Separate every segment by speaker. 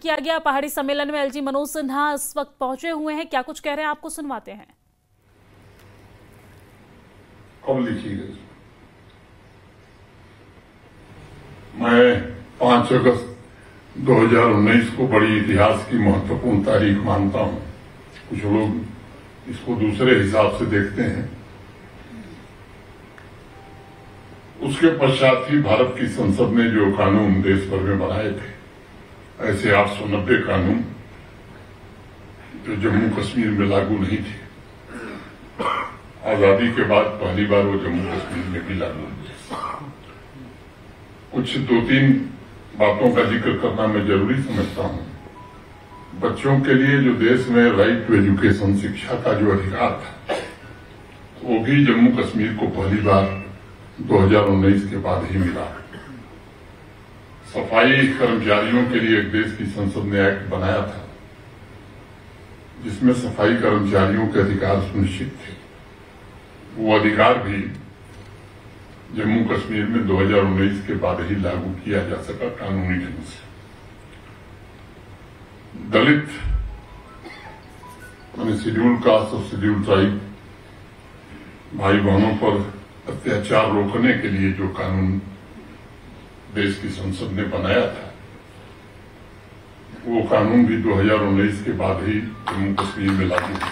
Speaker 1: किया गया पहाड़ी सम्मेलन में एलजी मनोज सिन्हा इस वक्त पहुंचे हुए हैं, क्या कुछ कह रहे हैं आपको सुनवाते हैं।
Speaker 2: कब लिखी गई? मैं 5 अगस्त 2019 को बड़ी इतिहास की महत्वपूर्ण तारीख मानता हूं। कुछ लोग इसको दूसरे हिसाब से देखते हैं। उसके पश्चात ही भारत की संसद ने जो कानून देश भर में बनाए थे, ऐसे 890 कानून जो जम्मू कश्मीर में लागू नहीं थे, आजादी के बाद पहली बार वो जम्मू कश्मीर में भी लागू हुए। कुछ 2-3 बातों का जिक्र करना मैं जरूरी समझता हूं। बच्चों के लिए जो देश में राइट टू एजुकेशन, शिक्षा का जो अधिकार था, वो भी जम्मू कश्मीर को पहली बार 2019 के बाद ही मिला। सफाई कर्मचारियों के लिए एक देश की संसद ने एक्ट बनाया था जिसमें सफाई कर्मचारियों के अधिकार सुनिश्चित थे। वो अधिकार भी जम्मू कश्मीर में 2019 के बाद ही लागू किया जा सका कानूनी ढंग से। दलित यानी शेड्यूल कास्ट और शेड्यूल ट्राइब भाई बहनों पर अत्याचार रोकने के लिए जो कानून देश की संसद ने बनाया था, वो कानून भी 2019 के बाद ही जम्मू कश्मीर में लागू हुआ।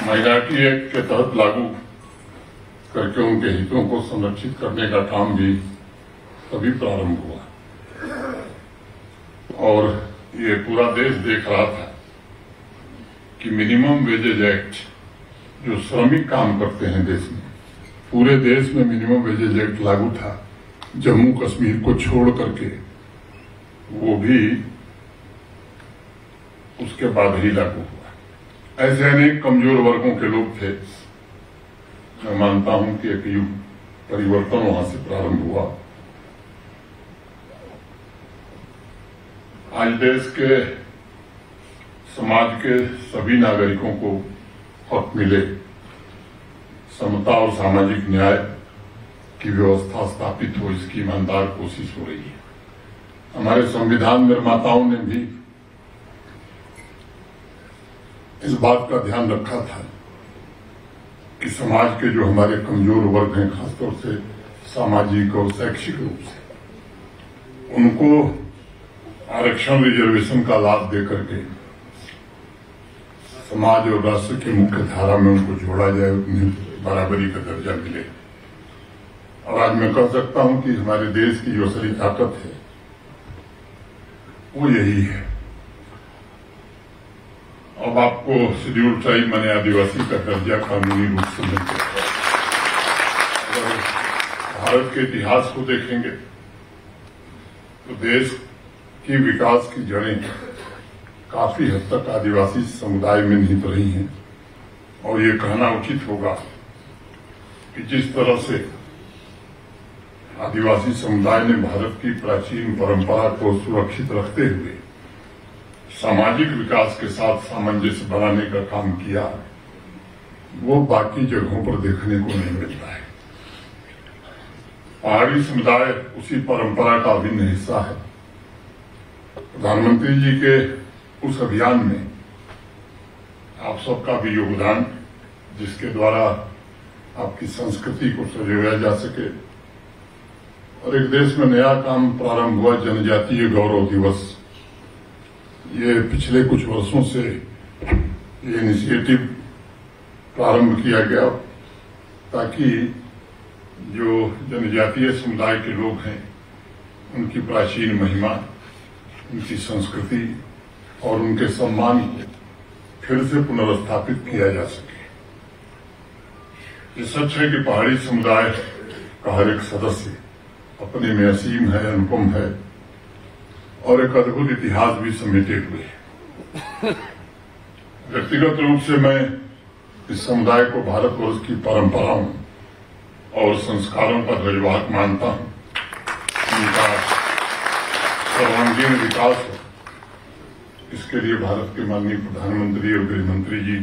Speaker 2: माइनॉरिटी एक्ट के तहत लागू करके उनके हितों को संरक्षित करने का काम भी तभी प्रारंभ हुआ और ये पूरा देश देख रहा था कि मिनिमम वेजेज एक्ट, जो श्रमिक काम करते हैं देश में, पूरे देश में मिनिमम वेजेज एक्ट लागू था। जम्मू कश्मीर को छोड़ करके वो भी उसके बाद ही लागू हुआ। ऐसे अनेक कमजोर वर्गों के लोग थे। मैं मानता हूं कि एक युग परिवर्तन वहां से प्रारंभ हुआ। आज देश के समाज के सभी नागरिकों को हक मिले, समता और सामाजिक न्याय की व्यवस्था स्थापित हो, इसकी ईमानदार कोशिश हो रही है। हमारे संविधान निर्माताओं ने भी इस बात का ध्यान रखा था कि समाज के जो हमारे कमजोर वर्ग हैं, खासतौर से सामाजिक और शैक्षिक रूप से, उनको आरक्षण रिजर्वेशन का लाभ देकर के समाज और राष्ट्र की मुख्य धारा में उनको जोड़ा जाए, उन्हें बराबरी का दर्जा मिले। और आज मैं कह सकता हूं कि हमारे देश की जो असली ताकत है वो यही है। अब आपको शेड्यूल ट्राइब माने आदिवासी का दर्जा कानूनी रूप से मिल गया। अगर भारत के इतिहास को देखेंगे तो देश की विकास की जड़ें काफी हद तक आदिवासी समुदाय में निहित रही हैं। और ये कहना उचित होगा कि जिस तरह से आदिवासी समुदाय ने भारत की प्राचीन परंपरा को सुरक्षित रखते हुए सामाजिक विकास के साथ सामंजस्य बनाने का काम किया, वो बाकी जगहों पर देखने को नहीं मिलता है। पहाड़ी समुदाय उसी परंपरा का अभिन्न हिस्सा है। प्रधानमंत्री जी के उस अभियान में आप सबका भी योगदान, जिसके द्वारा आपकी संस्कृति को सजोया जा सके। और एक देश में नया काम प्रारंभ हुआ, जनजातीय गौरव दिवस। ये पिछले कुछ वर्षों से ये इनिशिएटिव प्रारंभ किया गया ताकि जो जनजातीय समुदाय के लोग हैं, उनकी प्राचीन महिमा, उनकी संस्कृति और उनके सम्मान को फिर से पुनर्स्थापित किया जा सके। ये सच है कि पहाड़ी समुदाय का हर एक सदस्य अपने में असीम है, अनुपम है और एक अद्भुत इतिहास भी समेटे हुए है। व्यक्तिगत रूप से मैं इस समुदाय को भारतवर्ष की परंपराओं और संस्कारों का ध्वजवाहक मानता हूं। उनका सर्वांगीण विकास हो, इसके लिए भारत के माननीय प्रधानमंत्री और गृह मंत्री जी,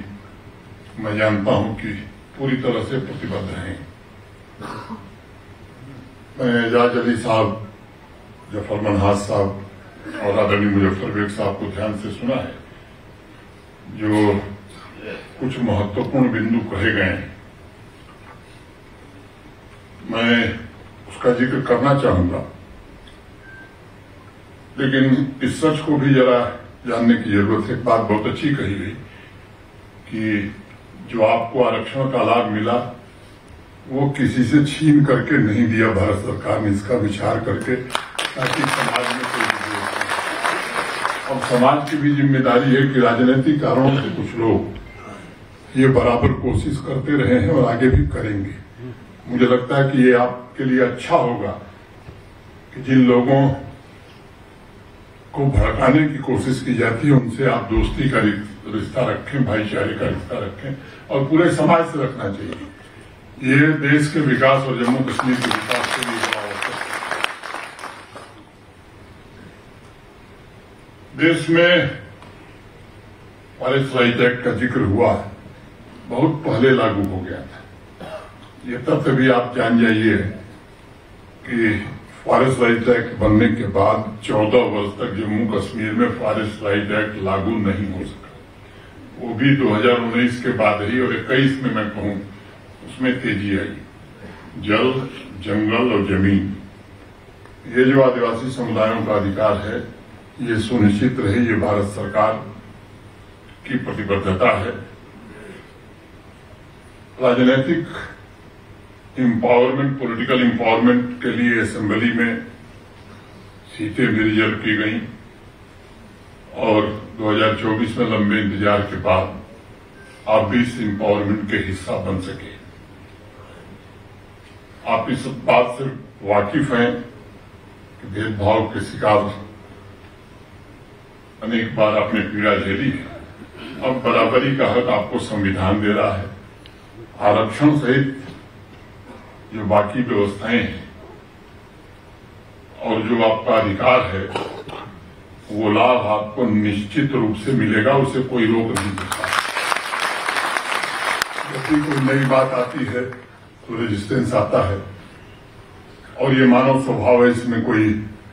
Speaker 2: मैं जानता हूं कि पूरी तरह से प्रतिबद्ध हैं। मैं एजाज अली साहब, जफर मनहाज साहब, और आदरणीय मुजफ्फर बेग साहब को ध्यान से सुना है। जो कुछ महत्वपूर्ण बिंदु कहे गए हैं, मैं उसका जिक्र करना चाहूंगा, लेकिन इस सच को भी जरा जानने की जरूरत है। एक बात बहुत अच्छी कही गई कि जो आपको आरक्षण का लाभ मिला वो किसी से छीन करके नहीं दिया भारत सरकार ने, इसका विचार करके, ताकि समाज में कोई और समाज की भी जिम्मेदारी है कि राजनीतिक कारणों से कुछ लोग ये बराबर कोशिश करते रहे हैं और आगे भी करेंगे। मुझे लगता है कि ये आपके लिए अच्छा होगा कि जिन लोगों को भड़काने की कोशिश की जाती है उनसे आप दोस्ती का रिश्ता रखें, भाईचारे का रिश्ता रखें, और पूरे समाज से रखना चाहिए। ये देश के विकास और जम्मू कश्मीर के विकास के लिए बड़ा अवसर है। देश में फॉरेस्ट राइट एक्ट का जिक्र हुआ, बहुत पहले लागू हो गया था। ये तथ्य भी आप जान जाइए कि फॉरेस्ट राइट एक्ट बनने के बाद 14 वर्ष तक जम्मू कश्मीर में फॉरेस्ट राइट एक्ट लागू नहीं हो सका। वो भी 2019 के बाद ही, और 21 में मैं कहूं उसमें तेजी आई। जल, जंगल और जमीन, ये जो आदिवासी समुदायों का अधिकार है, ये सुनिश्चित रहे, ये भारत सरकार की प्रतिबद्धता है। राजनीतिक एम्पावरमेंट, पॉलिटिकल एम्पावरमेंट के लिए असेंबली में सीटें भी रिजर्व की गई और 2024 में लंबे इंतजार के बाद आप भी इस एम्पावरमेंट के हिस्सा बन सके। आप इस बात से वाकिफ हैं कि भेदभाव के शिकार अनेक बार आपने पीड़ा झेली है। अब बराबरी का हक आपको संविधान दे रहा है। आरक्षण सहित जो बाकी व्यवस्थाएं हैं और जो आपका अधिकार है, वो लाभ आपको निश्चित रूप से मिलेगा, उसे कोई रोक नहीं सकता। जब भी कोई नई बात आती है तो रेजिस्टेंस आता है, और ये मानव स्वभाव है, इसमें कोई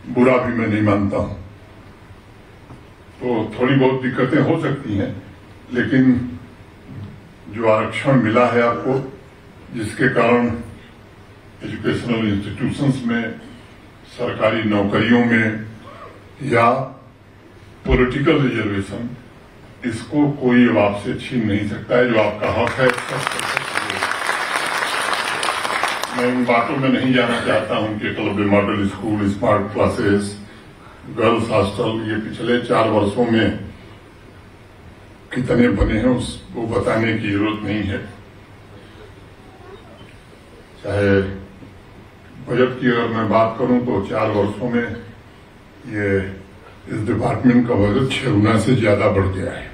Speaker 2: बुरा भी मैं नहीं मानता हूं। तो थोड़ी बहुत दिक्कतें हो सकती हैं, लेकिन जो आरक्षण मिला है आपको, जिसके कारण एजुकेशनल इंस्टीट्यूशंस में, सरकारी नौकरियों में या पॉलिटिकल रिजर्वेशन, इसको कोई अब आपसे छीन नहीं सकता है। जो आपका हक है, मैं इन बातों में नहीं जाना चाहता हूं कि Eklavya model school, smart classes, girls hostel, ये पिछले 4 वर्षों में कितने बने हैं उसको बताने की जरूरत नहीं है। चाहे बजट की अगर मैं बात करूं तो 4 वर्षों में ये इस डिपार्टमेंट का बजट 6 गुना से ज्यादा बढ़ गया है,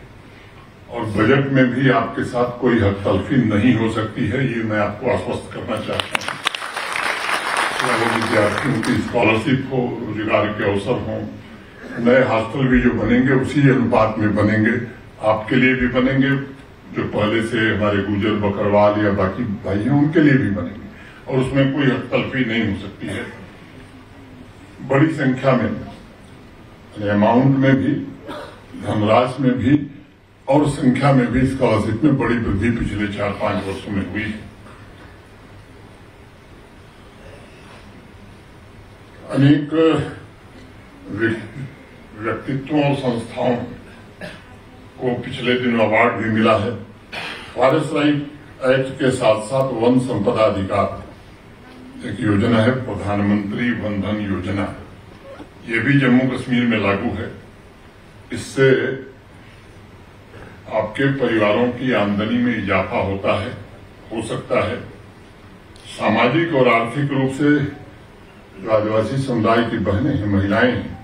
Speaker 2: और बजट में भी आपके साथ कोई हक तलफी नहीं हो सकती है, ये मैं आपको आश्वस्त करना चाहता हूं। चाहे विद्यार्थियों की स्कॉलरशिप हो, रोजगार के अवसर हों, नए हॉस्टल भी जो बनेंगे उसी अनुपात में बनेंगे, आपके लिए भी बनेंगे, जो पहले से हमारे गुजर, बकरवाल या बाकी भाई हैं उनके लिए भी बनेंगे, और उसमें कोई हक तलफी नहीं हो सकती है। बड़ी संख्या में, अमाउंट में भी, धनराशि में भी और संख्या में भी स्कॉलरशिप में बड़ी वृद्धि पिछले 4-5 वर्षों में हुई है। अनेक व्यक्तित्वों और संस्थाओं को पिछले दिनों अवार्ड भी मिला है। फॉरेस्ट राइट एक्ट के साथ साथ वन संपदा अधिकार एक योजना है, प्रधानमंत्री वन धन योजना, ये भी जम्मू कश्मीर में लागू है। इससे आपके परिवारों की आमदनी में इजाफा होता है, हो सकता है। सामाजिक और आर्थिक रूप से जो आदिवासी समुदाय की बहनें हैं, महिलाएं हैं,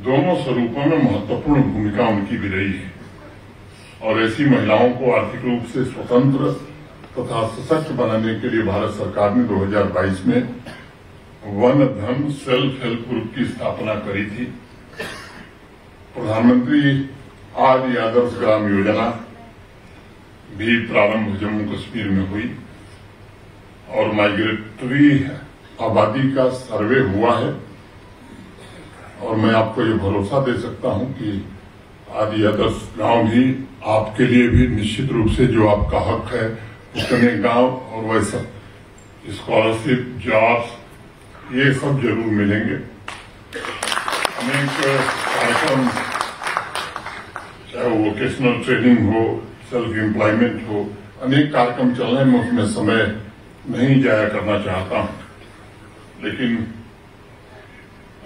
Speaker 2: दोनों स्वरूपों में महत्वपूर्ण भूमिका उनकी भी रही है, और ऐसी महिलाओं को आर्थिक रूप से स्वतंत्र तथा सशक्त बनाने के लिए भारत सरकार ने 2022 में वन धन सेल्फ हेल्प ग्रुप की स्थापना करी थी। प्रधानमंत्री आदि आदर्श ग्राम योजना भी प्रारंभ जम्मू कश्मीर में हुई, और माइग्रेटरी आबादी का सर्वे हुआ है, और मैं आपको ये भरोसा दे सकता हूं कि आदि आदर्श गांव भी आपके लिए भी निश्चित रूप से जो आपका हक है उतने गांव और वैसा स्कॉलरशिप, जॉब्स ये सब जरूर मिलेंगे। अनेक कार्यक्रम, चाहे वो वोकेशनल ट्रेनिंग हो, सेल्फ एम्प्लॉयमेंट हो, अनेक कार्यक्रम चल रहे हैं। मैं उसमें समय नहीं जाया करना चाहता हूं, लेकिन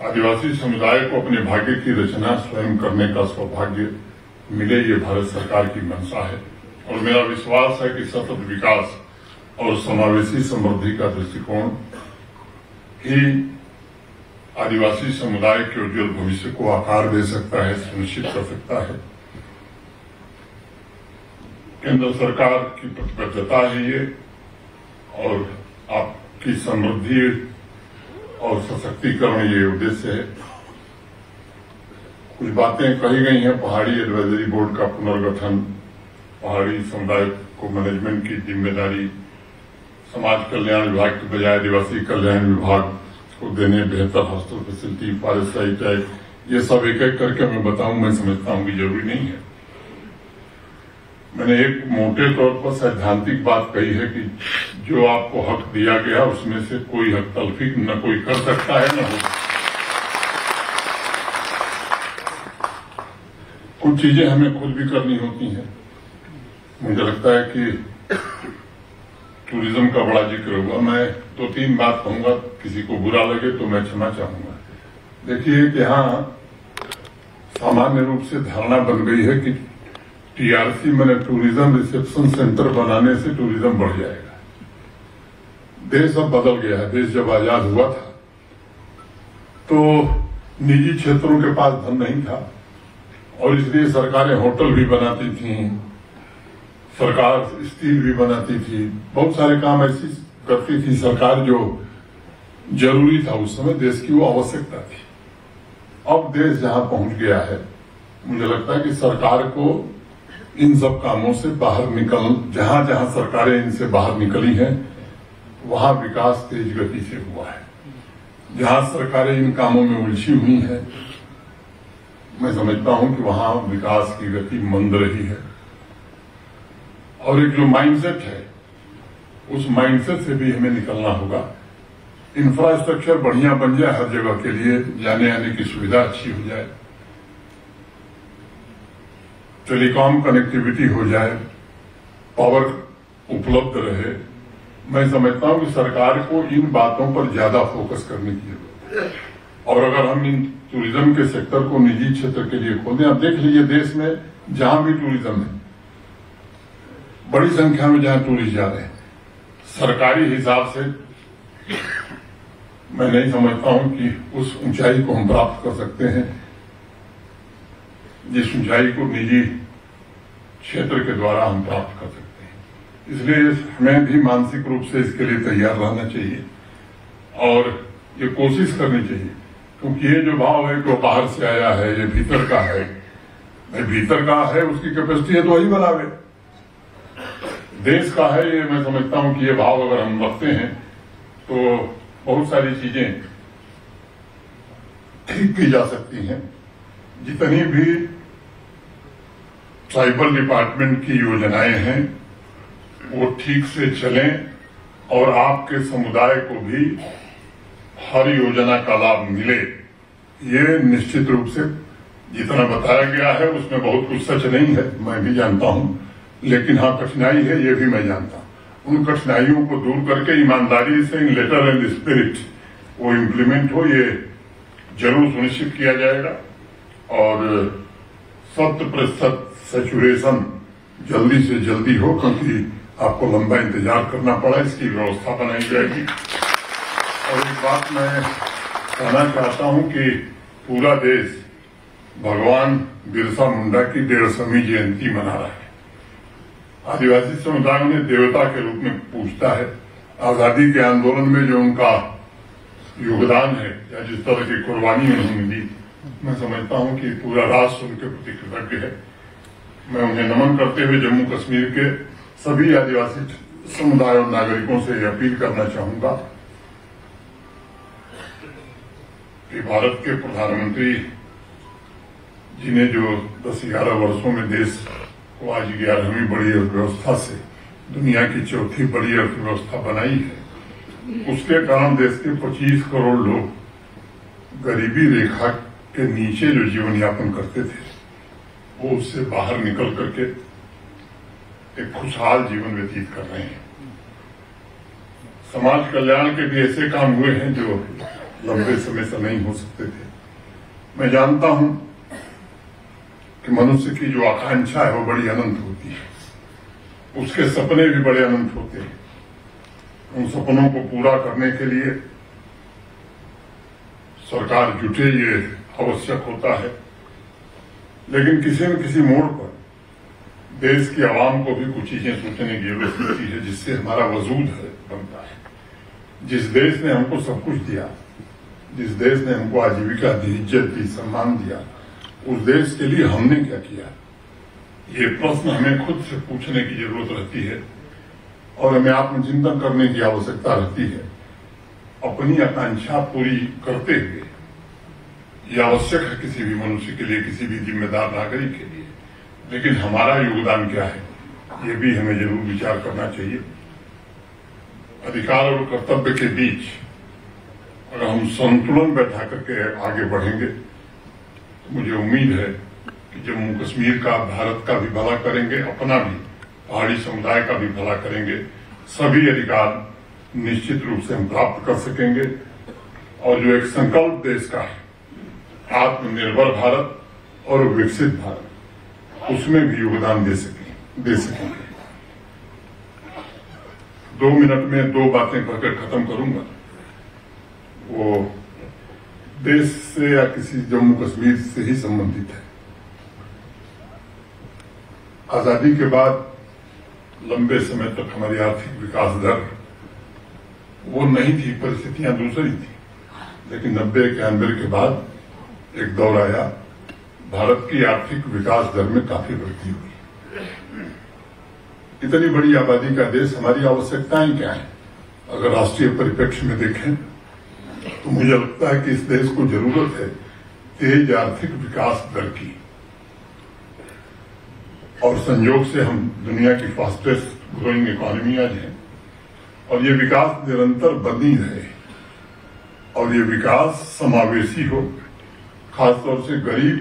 Speaker 2: आदिवासी समुदाय को अपने भाग्य की रचना स्वयं करने का सौभाग्य मिले, ये भारत सरकार की मंशा है। और मेरा विश्वास है कि सतत विकास और समावेशी समृद्धि का दृष्टिकोण ही आदिवासी समुदाय के उज्जवल भविष्य को आकार दे सकता है, सुनिश्चित कर सकता है। केंद्र सरकार की प्रतिबद्धता है ये, और आपकी समृद्धि और सशक्तिकरण ये उद्देश्य है। कुछ बातें कही गई हैं, पहाड़ी एडवाइजरी बोर्ड का पुनर्गठन, पहाड़ी समुदाय को मैनेजमेंट की जिम्मेदारी समाज कल्याण विभाग के बजाय आदिवासी कल्याण विभाग को देने, बेहतर hostel facility, forest site act, ये सब एक एक करके मैं बताऊं, मैं समझता हूं कि जरूरी नहीं है। मैंने एक मोटे तौर पर सैद्धांतिक बात कही है कि जो आपको हक दिया गया उसमें से कोई हक तलफी न कोई कर सकता है न हो। कुछ चीजें हमें खुद भी करनी होती हैं। मुझे लगता है कि टूरिज्म का बड़ा जिक्र हुआ, मैं 2-3 बात कहूंगा, किसी को बुरा लगे तो मैं क्षमा चाहूंगा। देखिए कि यहाँ सामान्य रूप से धारणा बन गई है कि टीआरसी मैंने टूरिज्म रिसेप्शन सेंटर बनाने से टूरिज्म बढ़ जाएगा। देश अब बदल गया है। देश जब आजाद हुआ था तो निजी क्षेत्रों के पास धन नहीं था और इसलिए सरकारें होटल भी बनाती थीं, सरकार स्टील भी बनाती थी, बहुत सारे काम ऐसी करती थी सरकार जो जरूरी था उस समय, देश की वो आवश्यकता थी। अब देश जहां पहुंच गया है, मुझे लगता है कि सरकार को इन सब कामों से बाहर जहां जहां सरकारें इनसे बाहर निकली हैं वहां विकास तेज गति से हुआ है। जहां सरकारें इन कामों में उलझी हुई हैं, मैं समझता हूं कि वहां विकास की गति मंद रही है। और एक जो माइंडसेट है, उस माइंडसेट से भी हमें निकलना होगा। इंफ्रास्ट्रक्चर बढ़िया बन जाए, हर जगह के लिए जाने आने की सुविधा अच्छी हो जाए, टेलीकॉम कनेक्टिविटी हो जाए, पावर उपलब्ध रहे। मैं समझता हूं कि सरकार को इन बातों पर ज्यादा फोकस करने की जरूरत है। और अगर हम इन टूरिज्म के सेक्टर को निजी क्षेत्र के लिए खोल दें, आप देख लीजिए देश में जहां भी टूरिज्म है, बड़ी संख्या में जहां टूरिस्ट जा रहे हैं, सरकारी हिसाब से मैं नहीं समझता हूं कि उस ऊंचाई को हम प्राप्त कर सकते हैं जिस ऊंचाई को निजी क्षेत्र के द्वारा हम प्राप्त कर सकते हैं। इसलिए हमें भी मानसिक रूप से इसके लिए तैयार रहना चाहिए और ये कोशिश करनी चाहिए, क्योंकि ये जो भाव है कि वो बाहर से आया है, ये भीतर का है। भाई भीतर का है, उसकी कैपेसिटी है तो वही बनावे। देश का है, ये मैं समझता हूं कि ये भाव अगर हम रखते हैं तो बहुत सारी चीजें ठीक की जा सकती हैं। जितनी भी ट्राइबल डिपार्टमेंट की योजनाएं हैं वो ठीक से चलें और आपके समुदाय को भी हर योजना का लाभ मिले, ये निश्चित रूप से जितना बताया गया है उसमें बहुत कुछ सच नहीं है, मैं भी जानता हूं, लेकिन हाँ कठिनाई है, ये भी मैं जानता हूं। उन कठिनाइयों को दूर करके ईमानदारी से इन लेटर एंड स्पिरिट वो इम्प्लीमेंट हो, ये जरूर सुनिश्चित किया जाएगा। और 100% सैचुरेशन जल्दी से जल्दी हो, क्योंकि आपको लंबा इंतजार करना पड़ा, इसकी व्यवस्था बनाई जाएगी। और एक बात मैं कहना चाहता हूं कि पूरा देश भगवान बिरसा मुंडा की 150वीं जयंती मना रहा है। आदिवासी समुदाय उन्हें देवता के रूप में पूजता है। आजादी के आंदोलन में जो उनका योगदान है या जिस तरह की कुर्बानी उन्होंने दी, मैं समझता हूं कि पूरा राष्ट्र उनके प्रति कृतज्ञ है। मैं उन्हें नमन करते हुए जम्मू कश्मीर के सभी आदिवासी समुदाय और नागरिकों से अपील करना चाहूंगा कि भारत के प्रधानमंत्री जी ने जो 10-11 वर्षों में देश को आज 11वीं बड़ी अर्थव्यवस्था से दुनिया की चौथी बड़ी अर्थव्यवस्था बनाई है, उसके कारण देश के 25 करोड़ लोग गरीबी रेखा के नीचे जो जीवन यापन करते थे वो उससे बाहर निकल करके एक खुशहाल जीवन व्यतीत कर रहे हैं। समाज कल्याण के भी ऐसे काम हुए हैं जो लंबे समय से नहीं हो सकते थे। मैं जानता हूं कि मनुष्य की जो आकांक्षा है वो बड़ी अनंत होती है, उसके सपने भी बड़े अनंत होते हैं। उन सपनों को पूरा करने के लिए सरकार जुटे ये आवश्यक होता है, लेकिन किसी न किसी मोड़ पर देश की आवाम को भी कुछ चीजें सोचने की जरूरत होती है जिससे हमारा वजूद है बनता है। जिस देश ने हमको सब कुछ दिया, जिस देश ने हमको आजीविका दी, इज्जत दी, सम्मान दिया, उस देश के लिए हमने क्या किया, ये प्रश्न हमें खुद से पूछने की जरूरत रहती है और हमें आत्मचिंतन करने की आवश्यकता रहती है। अपनी आकांक्षा पूरी करते हुए ये आवश्यक है किसी भी मनुष्य के लिए, किसी भी जिम्मेदार नागरिक के लिए, लेकिन हमारा योगदान क्या है ये भी हमें जरूर विचार करना चाहिए। अधिकार और कर्तव्य के बीच अगर हम संतुलन बैठा करके आगे बढ़ेंगे तो मुझे उम्मीद है कि जम्मू कश्मीर का, भारत का भी भला करेंगे, अपना भी, पहाड़ी समुदाय का भी भला करेंगे। सभी अधिकार निश्चित रूप से हम प्राप्त कर सकेंगे और जो एक संकल्प देश का है, आत्मनिर्भर भारत और विकसित भारत, उसमें भी योगदान दे सकेंगे। 2 मिनट में 2 बातें कहकर खत्म करूंगा। वो देश से या किसी जम्मू कश्मीर से ही संबंधित है। आजादी के बाद लंबे समय तक हमारी आर्थिक विकास दर वो नहीं थी, परिस्थितियां दूसरी थी, लेकिन 90-91 के बाद एक दौर आया, भारत की आर्थिक विकास दर में काफी वृद्धि हुई। इतनी बड़ी आबादी का देश, हमारी आवश्यकताएं क्या है? अगर राष्ट्रीय परिप्रेक्ष्य में देखें तो मुझे लगता है कि इस देश को जरूरत है तेज आर्थिक विकास दर की, और संयोग से हम दुनिया की फास्टेस्ट ग्रोइंग इकोनॉमी आज हैं और ये विकास निरंतर बनी रहे और ये विकास समावेशी हो, खासतौर से गरीब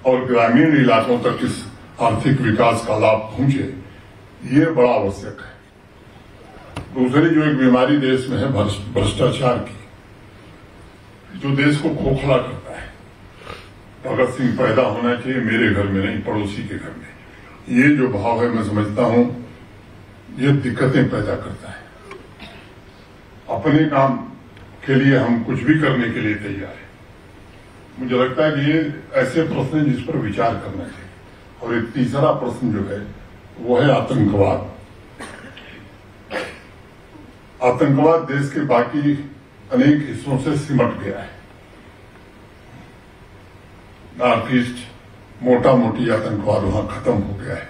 Speaker 2: और ग्रामीण इलाकों तक इस आर्थिक विकास का लाभ पहुंचे, ये बड़ा आवश्यक है। दूसरी जो एक बीमारी देश में है भ्रष्टाचार की, जो देश को खोखला करता है। भगत सिंह पैदा होना चाहिए मेरे घर में नहीं, पड़ोसी के घर में, ये जो भाव है मैं समझता हूं ये दिक्कतें पैदा करता है। अपने काम के लिए हम कुछ भी करने के लिए तैयार है। मुझे लगता है कि ये ऐसे प्रश्न हैं जिस पर विचार करना चाहिए। और एक तीसरा प्रश्न जो है वो है आतंकवाद। आतंकवाद देश के बाकी अनेक हिस्सों से सिमट गया है। नॉर्थ ईस्ट मोटा मोटी आतंकवाद वहां खत्म हो गया है।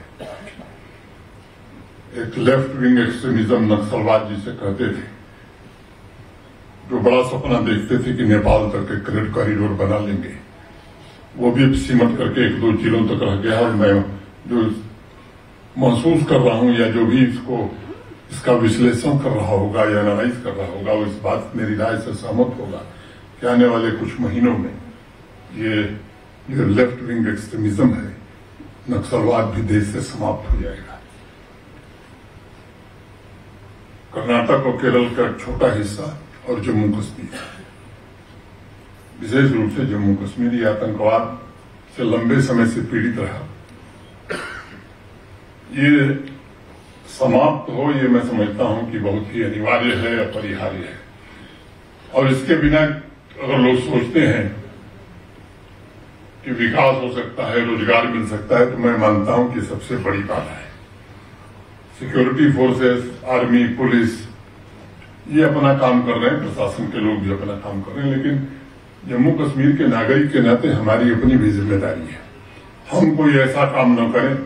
Speaker 2: एक लेफ्ट विंग एक्सट्रीमिज्म, नक्सलवाद जिसे कहते थे, जो बड़ा सपना देखते थे कि नेपाल तक एक ग्रेड कॉरिडोर बना लेंगे, वो भी सिमट करके 1-2 जिलों तक रह गया। और मैं जो महसूस कर रहा हूं या जो भी इसका विश्लेषण कर रहा होगा या एनालाइज कर रहा होगा, वो इस बात मेरी राय से सहमत होगा कि आने वाले कुछ महीनों में ये जो लेफ्ट विंग एक्सट्रीमिज्म है, नक्सलवाद भी देश से समाप्त हो जाएगा। कर्नाटक और केरल का एक छोटा हिस्सा और जम्मू कश्मीर, विशेष रूप से जम्मू कश्मीर, ये आतंकवाद से लंबे समय से पीड़ित रहा। ये समाप्त हो, ये मैं समझता हूं कि बहुत ही अनिवार्य है, अपरिहार्य है। और इसके बिना अगर लोग सोचते हैं कि विकास हो सकता है, रोजगार मिल सकता है, तो मैं मानता हूं कि सबसे बड़ी बाधा है। सिक्योरिटी फोर्सेस, आर्मी, पुलिस ये अपना काम कर रहे हैं, प्रशासन के लोग भी अपना काम कर रहे हैं, लेकिन जम्मू कश्मीर के नागरिक के नाते हमारी अपनी भी जिम्मेदारी है। हम कोई ऐसा काम न करें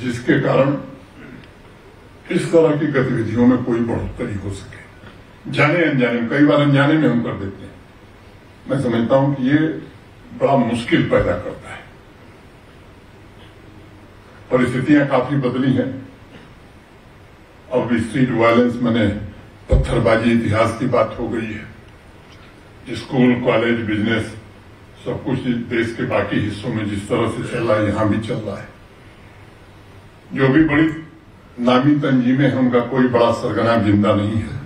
Speaker 2: जिसके कारण इस तरह की गतिविधियों में कोई बढ़ोतरी हो सके। जाने अनजाने, कई बार अनजाने में हम कर देते हैं, मैं समझता हूं कि ये बड़ा मुश्किल पैदा करता है। परिस्थितियां काफी बदली हैं। अब स्ट्रीट वायलेंस माने पत्थरबाजी इतिहास की बात हो गई है। स्कूल, कॉलेज, बिजनेस सब कुछ देश के बाकी हिस्सों में जिस तरह से चल रहा है, यहां भी चल रहा है। जो भी बड़ी नामी तंजीमें हैं, उनका कोई बड़ा सरगना जिंदा नहीं है।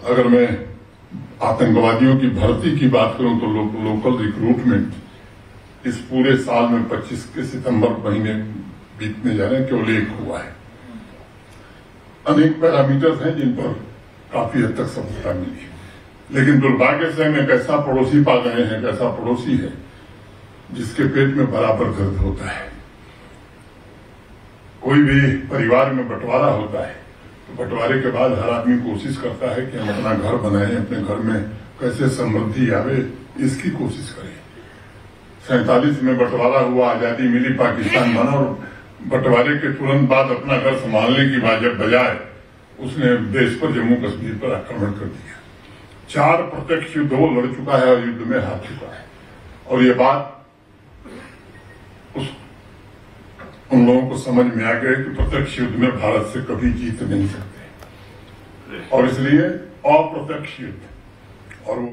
Speaker 2: अगर मैं आतंकवादियों की भर्ती की बात करूं तो लोकल रिक्रूटमेंट इस पूरे साल में 25 के सितंबर महीने बीतने जा रहे हैं, केवल एक हुआ है। अनेक पैरामीटर्स हैं जिन पर काफी हद तक सफलता मिली, लेकिन दुर्भाग्य से हम एक ऐसा पड़ोसी पा गए हैं, एक ऐसा पड़ोसी है जिसके पेट में बराबर दर्द होता है। कोई भी परिवार में बंटवारा होता है तो बंटवारे के बाद हर आदमी कोशिश करता है कि हम अपना घर बनाएं, अपने घर में कैसे समृद्धि आवे, इसकी कोशिश करें। 47 में बंटवारा हुआ, आजादी मिली, पाकिस्तान बना, और बंटवारे के तुरंत बाद अपना घर संभालने की जब बजाय उसने देश पर, जम्मू कश्मीर पर आक्रमण कर दिया। 4 प्रत्यक्ष युद्ध वो लड़ चुका है और युद्ध में हार चुका है। और ये बात उन लोगों को समझ में आ गया कि प्रत्यक्ष युद्ध में भारत से कभी जीत नहीं सकते, और इसलिए अप्रत्यक्ष युद्ध, और वो